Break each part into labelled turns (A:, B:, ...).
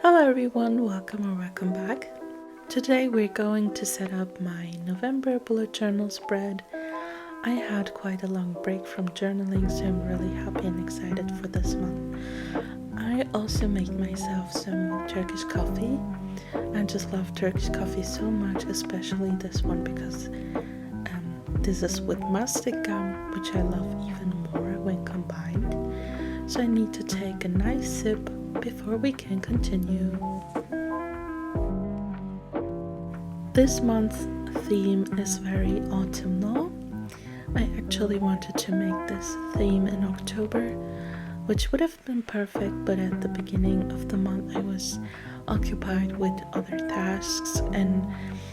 A: Hello everyone, welcome back. Today we're going to set up my November bullet journal spread. I had quite a long break from journaling, so I'm really happy and excited for this month. I also make myself some Turkish coffee. I just love Turkish coffee so much, especially this one because this is with mastic gum, which I love even more when combined. So I need to take a nice sip before we can continue. This month's theme is very autumnal. I actually wanted to make this theme in October, which would have been perfect, but at the beginning of the month I was occupied with other tasks, and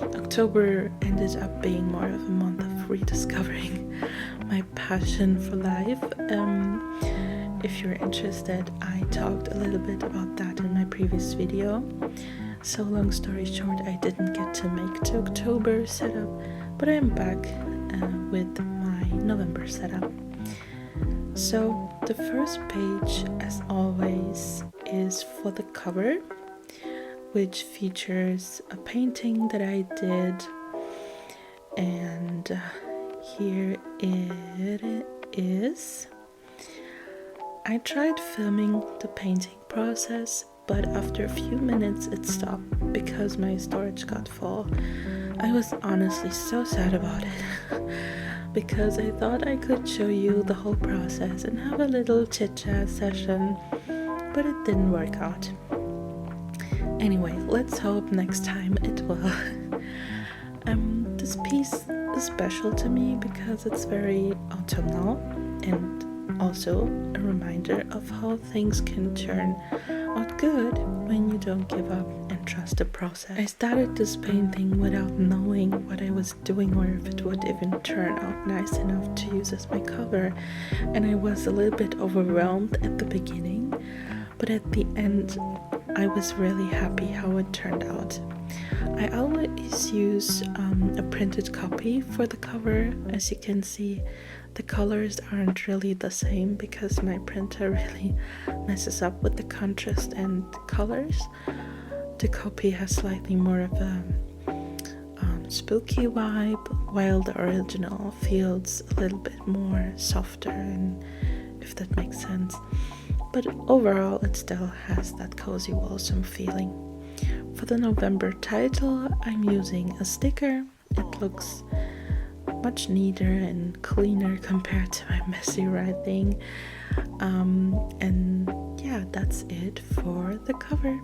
A: October ended up being more of a month of rediscovering my passion for life. If you're interested, I talked a little bit about that in my previous video. So long story short, I didn't get to make the October setup, but I'm back with my November setup. So the first page, as always, is for the cover, which features a painting that I did, and here it is. I tried filming the painting process, but after a few minutes it stopped because my storage got full. I was honestly so sad about it because I thought I could show you the whole process and have a little chit-chat session, but it didn't work out. Anyway, let's hope next time it will. This piece is special to me because it's very autumnal and also a reminder of how things can turn out good when you don't give up and trust the process. I started this painting without knowing what I was doing or if it would even turn out nice enough to use as my cover, and I was a little bit overwhelmed at the beginning, but at the end I was really happy how it turned out. I always use a printed copy for the cover. As you can see, the colors aren't really the same because my printer really messes up with the contrast and the colors. The copy has slightly more of a spooky vibe, while the original feels a little bit more softer, and if that makes sense. But overall it still has that cozy, wholesome feeling. For the November title, I'm using a sticker. It looks much neater and cleaner compared to my messy writing. And yeah, that's it for the cover.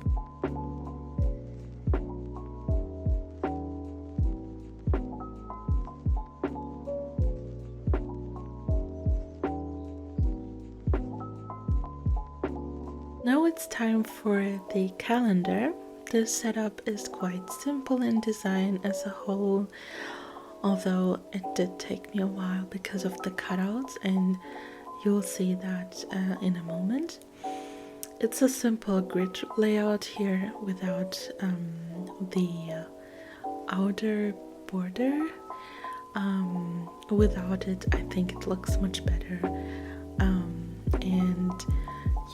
A: Now it's time for the calendar. This setup is quite simple in design as a whole, although it did take me a while because of the cutouts, and you'll see that in a moment. It's a simple grid layout here without the outer border. Without it, I think it looks much better. And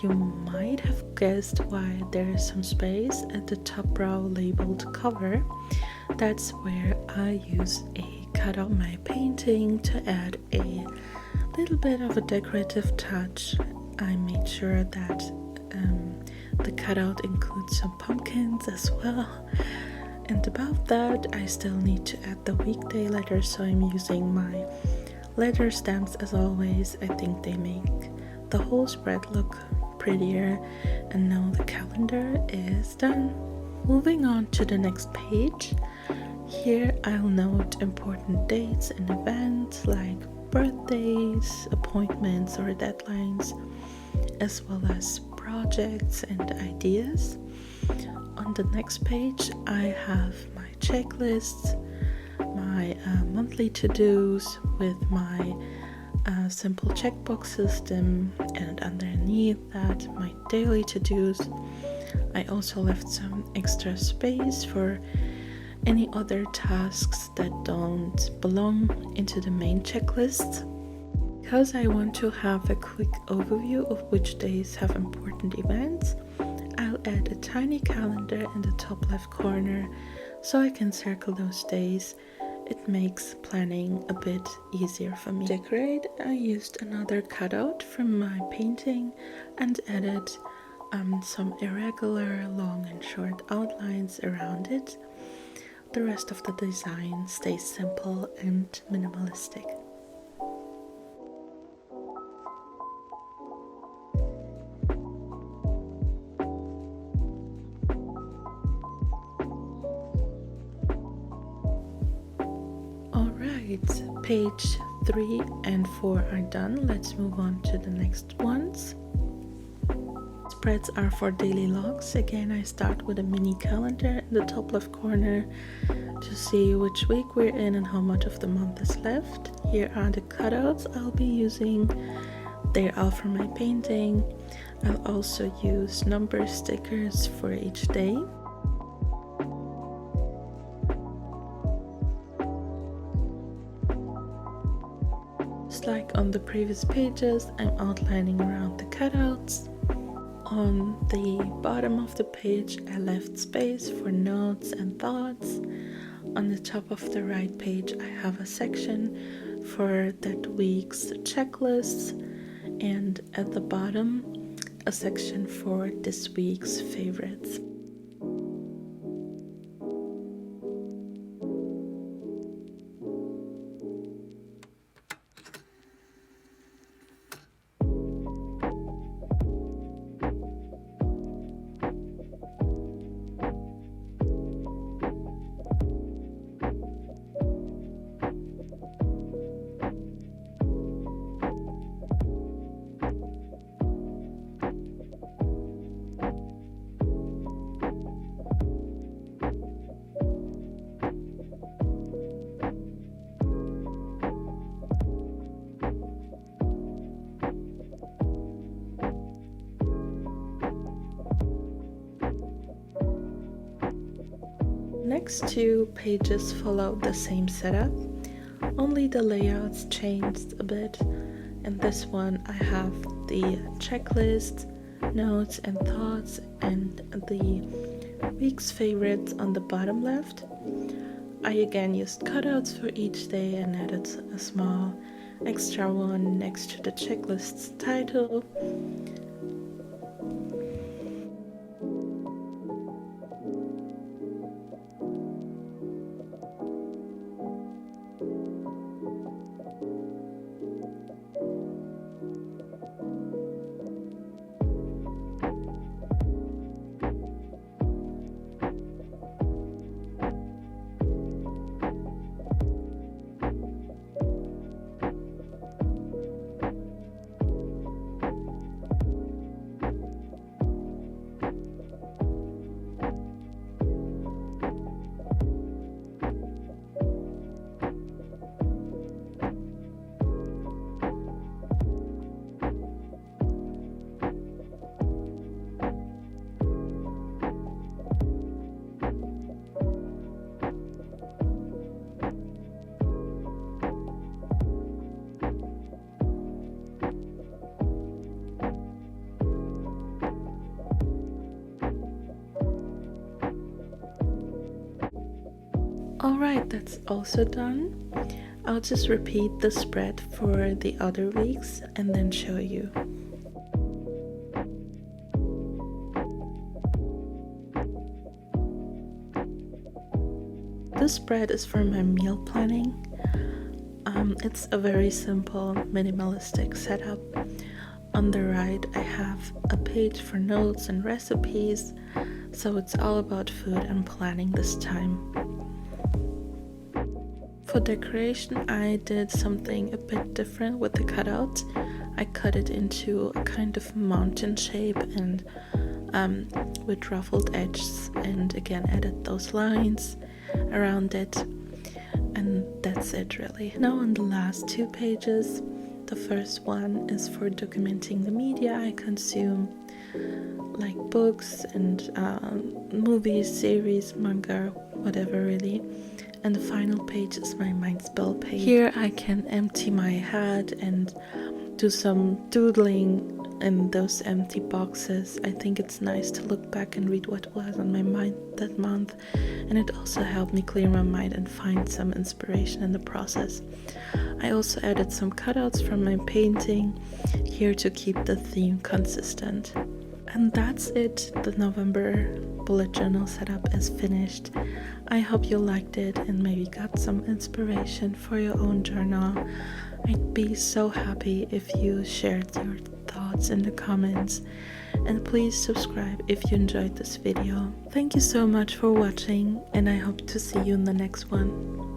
A: you might have guessed why there is some space at the top row labeled cover. That's where I use a cut out my painting to add a little bit of a decorative touch. I made sure that the cutout includes some pumpkins as well. And above that, I still need to add the weekday letters, so I'm using my letter stamps as always. I think they make the whole spread look prettier. And now the calendar is done. Moving on to the next page. Here I'll note important dates and events like birthdays, appointments or deadlines, as well as projects and ideas. On the next page I have my checklists, my monthly to-dos with my simple checkbox system, and underneath that my daily to-dos. I also left some extra space for any other tasks that don't belong into the main checklist. Because I want to have a quick overview of which days have important events, I'll add a tiny calendar in the top left corner so I can circle those days. It makes planning a bit easier for me. To decorate, I used another cutout from my painting and added some irregular long and short outlines around it. The rest of the design stays simple and minimalistic. Alright, page 3 and 4 are done. Let's move on to the next ones. Spreads are for daily logs. Again, I start with a mini calendar in the top left corner to see which week we're in and how much of the month is left. Here are the cutouts I'll be using. They're all from my painting. I'll also use number stickers for each day. Just like on the previous pages, I'm outlining around the cutouts. On the bottom of the page, I left space for notes and thoughts. On the top of the right page, I have a section for that week's checklists, and at the bottom, a section for this week's favorites. Next two pages follow the same setup, only the layouts changed a bit. In this one I have the checklist, notes and thoughts, and the week's favorites on the bottom left. I again used cutouts for each day and added a small extra one next to the checklist's title. Alright, that's also done. I'll just repeat the spread for the other weeks and then show you. This spread is for my meal planning. It's a very simple minimalistic setup. On the right I have a page for notes and recipes, so it's all about food and planning this time. For decoration, I did something a bit different with the cutout. I cut it into a kind of mountain shape and with ruffled edges, and again added those lines around it, and that's it really. Now on the last two pages, the first one is for documenting the media I consume, like books and movies, series, manga, whatever really. And the final page is my mind spell page. Here I can empty my head and do some doodling in those empty boxes, I think it's nice to look back and read what was on my mind that month, and it also helped me clear my mind and find some inspiration in the process. I also added some cutouts from my painting here to keep the theme consistent. And that's it. The November bullet journal setup is finished. I hope you liked it and maybe got some inspiration for your own journal. I'd be so happy if you shared your thoughts in the comments, and please subscribe if you enjoyed this video. Thank you so much for watching, and I hope to see you in the next one.